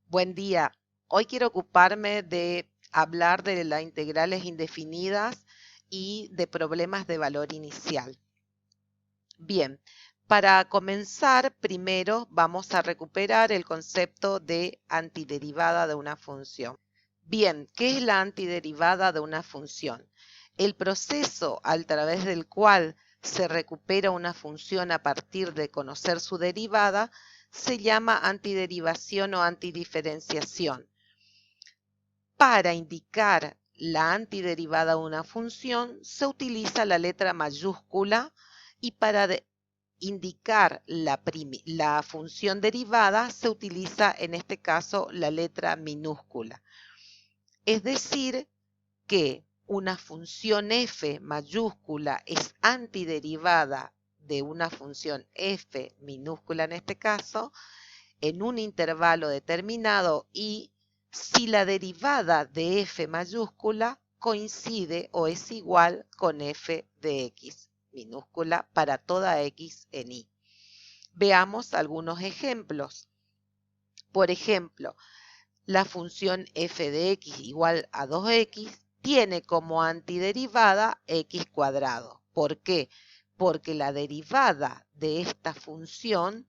Buen día. Hoy quiero ocuparme de hablar de las integrales indefinidas y de problemas de valor inicial. Bien, para comenzar, primero vamos a recuperar el concepto de antiderivada de una función. Bien, ¿qué es la antiderivada de una función? El proceso a través del cual se recupera una función a partir de conocer su derivada se llama antiderivación o antidiferenciación. Para indicar la antiderivada de una función se utiliza la letra mayúscula y para indicar la función derivada se utiliza en este caso la letra minúscula. Es decir, que una función f mayúscula es antiderivada de una función f minúscula en este caso, en un intervalo determinado y si la derivada de f mayúscula coincide o es igual con f de x minúscula para toda x en y. Veamos algunos ejemplos. Por ejemplo, la función f de x igual a 2x tiene como antiderivada x cuadrado. ¿Por qué? Porque la derivada de esta función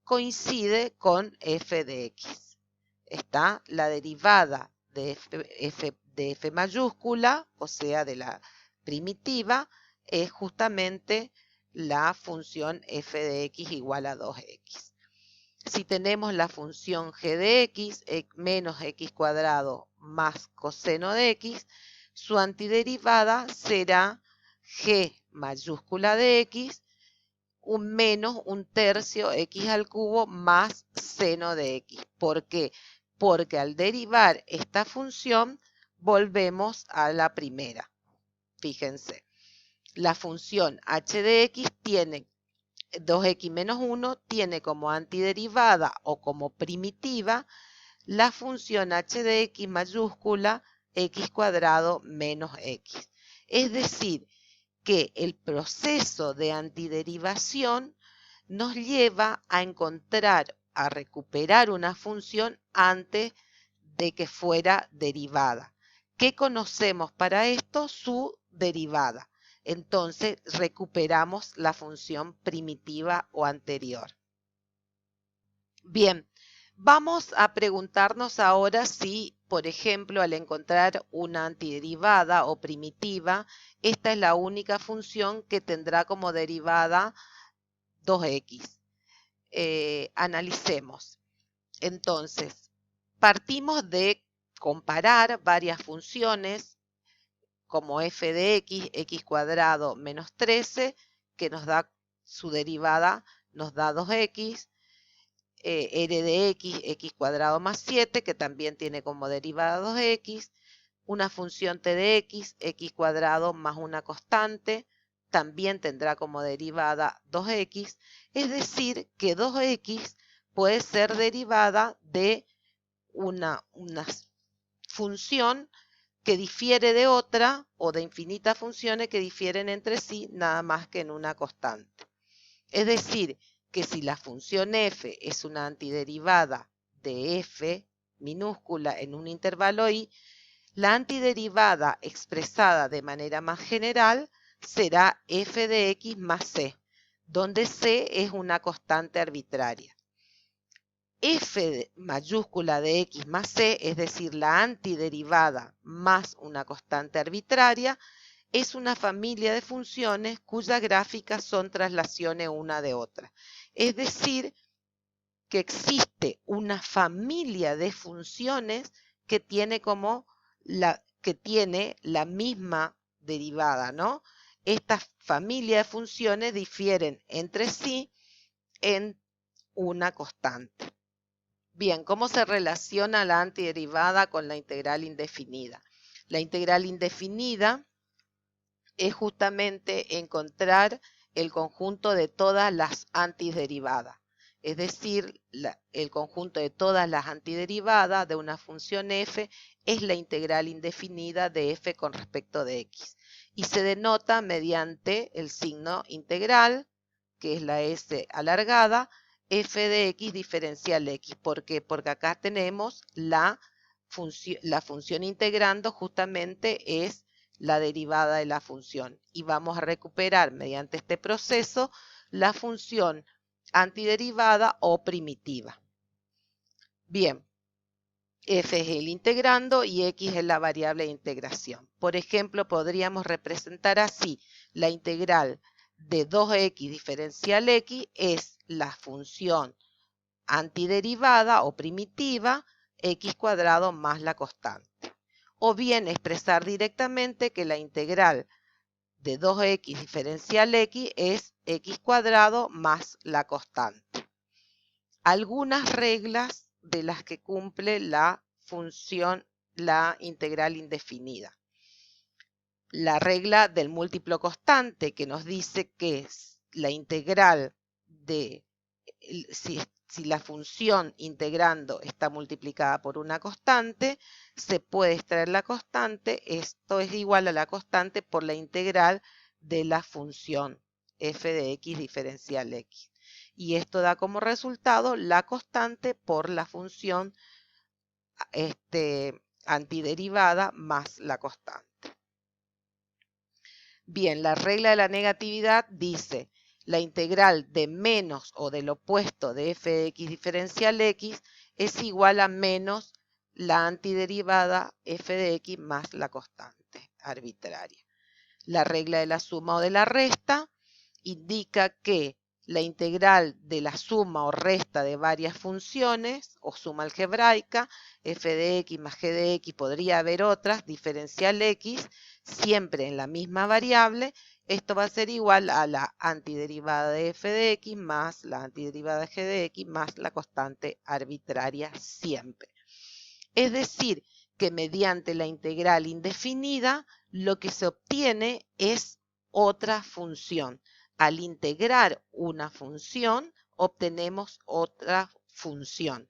coincide con f de x. Está la derivada de f mayúscula, o sea, de la primitiva, es justamente la función f de x igual a 2x. Si tenemos la función g de x menos x cuadrado más coseno de x, su antiderivada será g mayúscula de x un menos un tercio x al cubo más seno de x. ¿Por qué? Porque al derivar esta función volvemos a la primera. Fíjense, la función h de x tiene 2x menos 1 tiene como antiderivada o como primitiva la función h de x mayúscula x cuadrado menos x. Es decir, que el proceso de antiderivación nos lleva a encontrar, a recuperar una función antes de que fuera derivada. ¿Qué conocemos para esto? Su derivada. Entonces recuperamos la función primitiva o anterior. Bien, vamos a preguntarnos ahora si, por ejemplo, al encontrar una antiderivada o primitiva, esta es la única función que tendrá como derivada 2x. Analicemos. Entonces, partimos de comparar varias funciones como f de x, x cuadrado menos 13, que nos da su derivada, nos da 2x, r de x, x cuadrado más 7, que también tiene como derivada 2x, una función t de x, x cuadrado más una constante, también tendrá como derivada 2x, es decir, que 2x puede ser derivada de una función que difiere de otra o de infinitas funciones que difieren entre sí nada más que en una constante. Es decir, que si la función f es una antiderivada de f minúscula en un intervalo y, la antiderivada expresada de manera más general será f de x más c, donde c es una constante arbitraria. F mayúscula de x más c, es decir, la antiderivada más una constante arbitraria, es una familia de funciones cuyas gráficas son traslaciones una de otra. Es decir, que existe una familia de funciones que tiene la misma derivada, ¿no? Estas familias de funciones difieren entre sí en una constante. Bien, ¿cómo se relaciona la antiderivada con la integral indefinida? La integral indefinida es justamente encontrar el conjunto de todas las antiderivadas, es decir, el conjunto de todas las antiderivadas de una función f es la integral indefinida de f con respecto de x y se denota mediante el signo integral, que es la s alargada, f de x diferencial x. ¿Por qué? Porque acá tenemos la función integrando justamente es la derivada de la función. Y vamos a recuperar mediante este proceso la función antiderivada o primitiva. Bien, f es el integrando y x es la variable de integración. Por ejemplo, podríamos representar así la integral de 2x diferencial x es la función antiderivada o primitiva x cuadrado más la constante. O bien expresar directamente que la integral de 2x diferencial x es x cuadrado más la constante. Algunas reglas de las que cumple la función, la integral indefinida. La regla del múltiplo constante que nos dice que la integral de, si la función integrando está multiplicada por una constante, se puede extraer la constante, esto es igual a la constante por la integral de la función f de x diferencial x. Y esto da como resultado la constante por la función antiderivada más la constante. Bien, la regla de la negatividad dice la integral de menos o del opuesto de f de x diferencial x es igual a menos la antiderivada f de x más la constante arbitraria. La regla de la suma o de la resta indica que la integral de la suma o resta de varias funciones o suma algebraica, f de x más g de x, podría haber otras, diferencial x, siempre en la misma variable, esto va a ser igual a la antiderivada de f de x más la antiderivada de g de x más la constante arbitraria siempre. Es decir, que mediante la integral indefinida, lo que se obtiene es otra función. Al integrar una función, obtenemos otra función.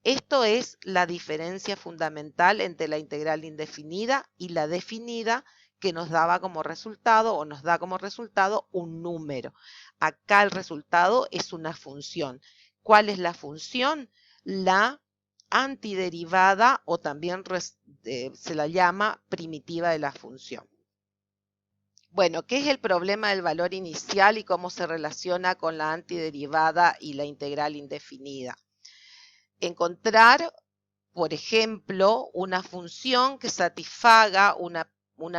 Esto es la diferencia fundamental entre la integral indefinida y la definida que nos daba como resultado o nos da como resultado un número. Acá el resultado es una función. ¿Cuál es la función? La antiderivada o también se la llama primitiva de la función. Bueno, ¿qué es el problema del valor inicial y cómo se relaciona con la antiderivada y la integral indefinida? Encontrar, por ejemplo, una función que satisfaga una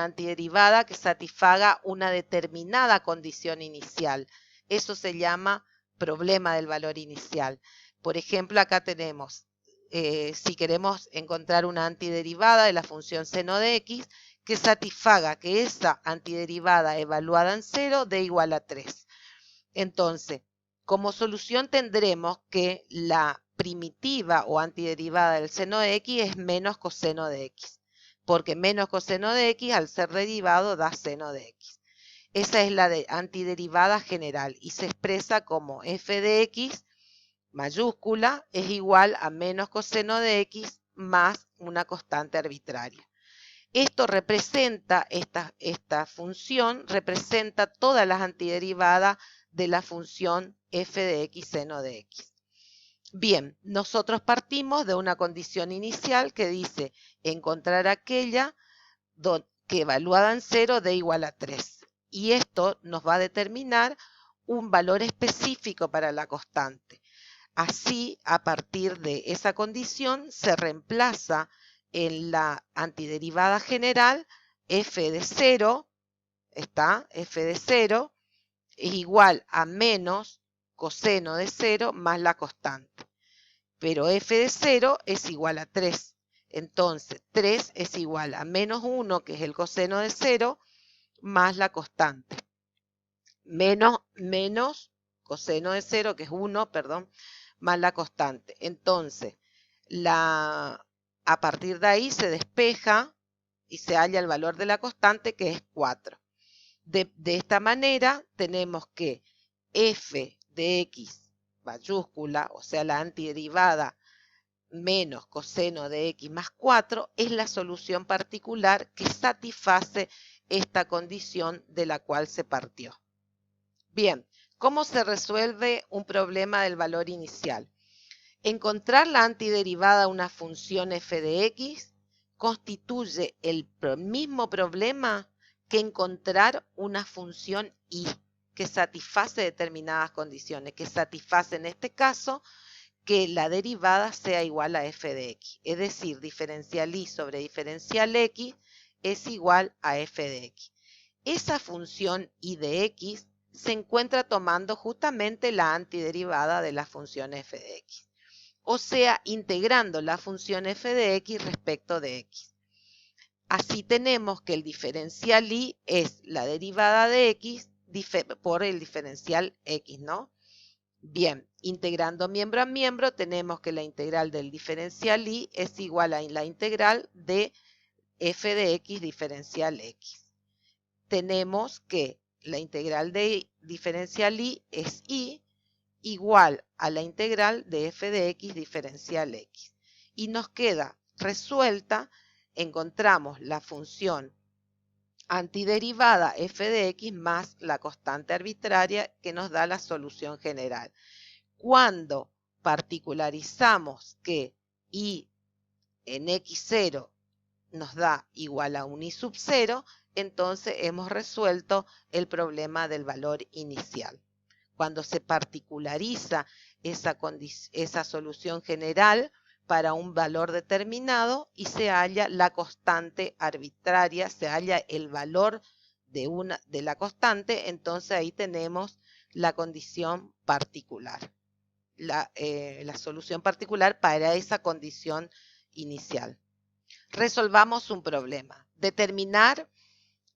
antiderivada que satisfaga una determinada condición inicial. Eso se llama problema del valor inicial. Por ejemplo, acá tenemos, si queremos encontrar una antiderivada de la función seno de x, que satisfaga que esa antiderivada evaluada en 0 dé igual a 3. Entonces, como solución tendremos que la primitiva o antiderivada del seno de x es menos coseno de x, porque menos coseno de x al ser derivado da seno de x. Esa es la antiderivada general y se expresa como f de x mayúscula es igual a menos coseno de x más una constante arbitraria. Esto representa, esta función representa todas las antiderivadas de la función f de x seno de x. Bien, nosotros partimos de una condición inicial que dice encontrar aquella que evaluada en 0 dé igual a 3. Y esto nos va a determinar un valor específico para la constante. Así, a partir de esa condición, se reemplaza en la antiderivada general f de 0, f de 0 es igual a menos coseno de 0 más la constante. Pero f de 0 es igual a 3. Entonces, 3 es igual a menos 1, que es el coseno de 0, más la constante. Menos coseno de 0, que es 1, perdón, más la constante. Entonces, a partir de ahí se despeja y se halla el valor de la constante, que es 4. De esta manera tenemos que f de x mayúscula, o sea la antiderivada menos coseno de x más 4, es la solución particular que satisface esta condición de la cual se partió. Bien, ¿Cómo se resuelve un problema del valor inicial? Encontrar la antiderivada de una función f de x constituye el mismo problema que encontrar una función y que satisface determinadas condiciones, que satisface en este caso que la derivada sea igual a f de x. Es decir, diferencial y sobre diferencial x es igual a f de x. Esa función y de x se encuentra tomando justamente la antiderivada de la función f de x. O sea, integrando la función f de x respecto de x. Así tenemos que el diferencial y es la derivada de x por el diferencial x, ¿no? Bien, integrando miembro a miembro, tenemos que la integral del diferencial y es igual a la integral de f de x diferencial x. Tenemos que la integral de diferencial y es y igual a la integral de f de x diferencial x. Y nos queda resuelta, encontramos la función antiderivada f de x más la constante arbitraria que nos da la solución general. Cuando particularizamos que y en x0 nos da igual a un y sub 0, entonces hemos resuelto el problema del valor inicial. Cuando se particulariza esa solución general para un valor determinado y se halla la constante arbitraria, se halla el valor de la constante, entonces ahí tenemos la condición particular, la solución particular para esa condición inicial. Resolvamos un problema. Determinar,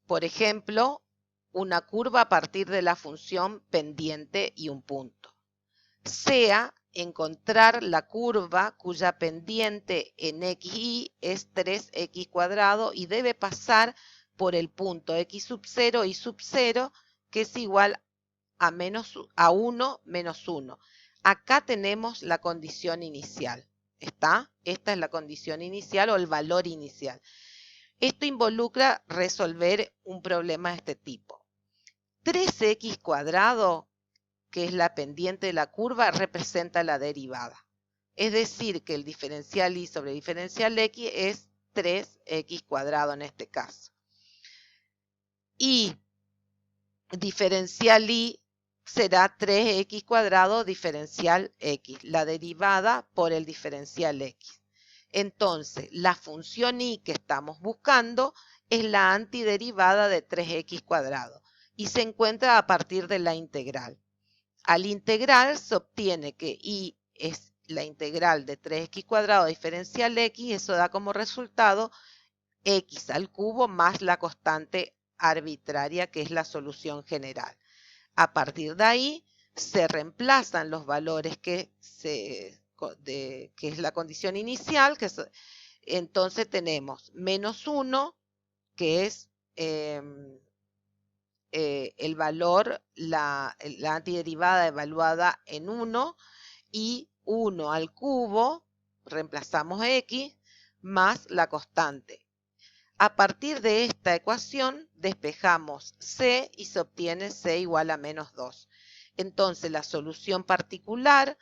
por ejemplo, una curva a partir de la función pendiente y un punto. Sea encontrar la curva cuya pendiente en xy es 3x cuadrado y debe pasar por el punto x sub 0 y sub 0, que es igual a 1 menos 1. Acá tenemos la condición inicial. ¿Está? Esta es la condición inicial o el valor inicial. Esto involucra resolver un problema de este tipo. 3x cuadrado, que es la pendiente de la curva, representa la derivada. Es decir, que el diferencial y sobre diferencial x es 3x cuadrado en este caso. Y diferencial y será 3x cuadrado diferencial x, la derivada por el diferencial x. Entonces, la función y que estamos buscando es la antiderivada de 3x cuadrado y se encuentra a partir de la integral. Al integral se obtiene que y es la integral de 3x cuadrado diferencial x, eso da como resultado x al cubo más la constante arbitraria, que es la solución general. A partir de ahí se reemplazan los valores que es la condición inicial, entonces tenemos menos 1, que es el valor, la antiderivada evaluada en 1, y 1 al cubo, reemplazamos x, más la constante. A partir de esta ecuación despejamos c y se obtiene c igual a menos 2. Entonces la solución particular,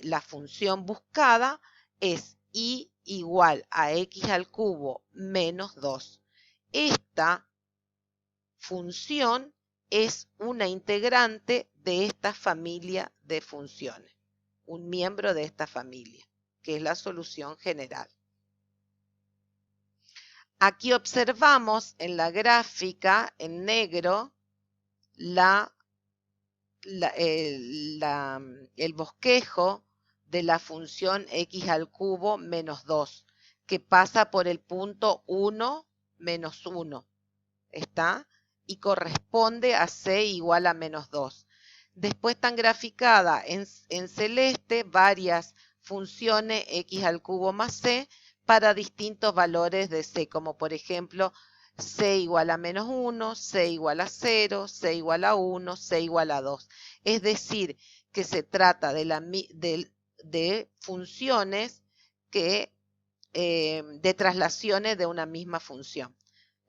la función buscada, es y igual a x al cubo menos 2. Esta función es una integrante de esta familia de funciones, un miembro de esta familia, que es la solución general. Aquí observamos en la gráfica en negro el bosquejo de la función x al cubo menos 2, que pasa por el punto 1 menos 1. ¿Está? Y corresponde a c igual a menos 2. Después están graficadas en celeste varias funciones x al cubo más c para distintos valores de c, como por ejemplo c igual a menos 1, c igual a 0, c igual a 1, c igual a 2. Es decir, que se trata de funciones de traslaciones de una misma función.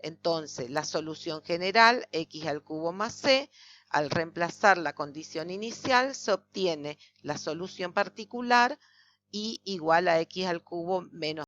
Entonces, la solución general, x al cubo más c, Al reemplazar la condición inicial se obtiene la solución particular y igual a x al cubo menos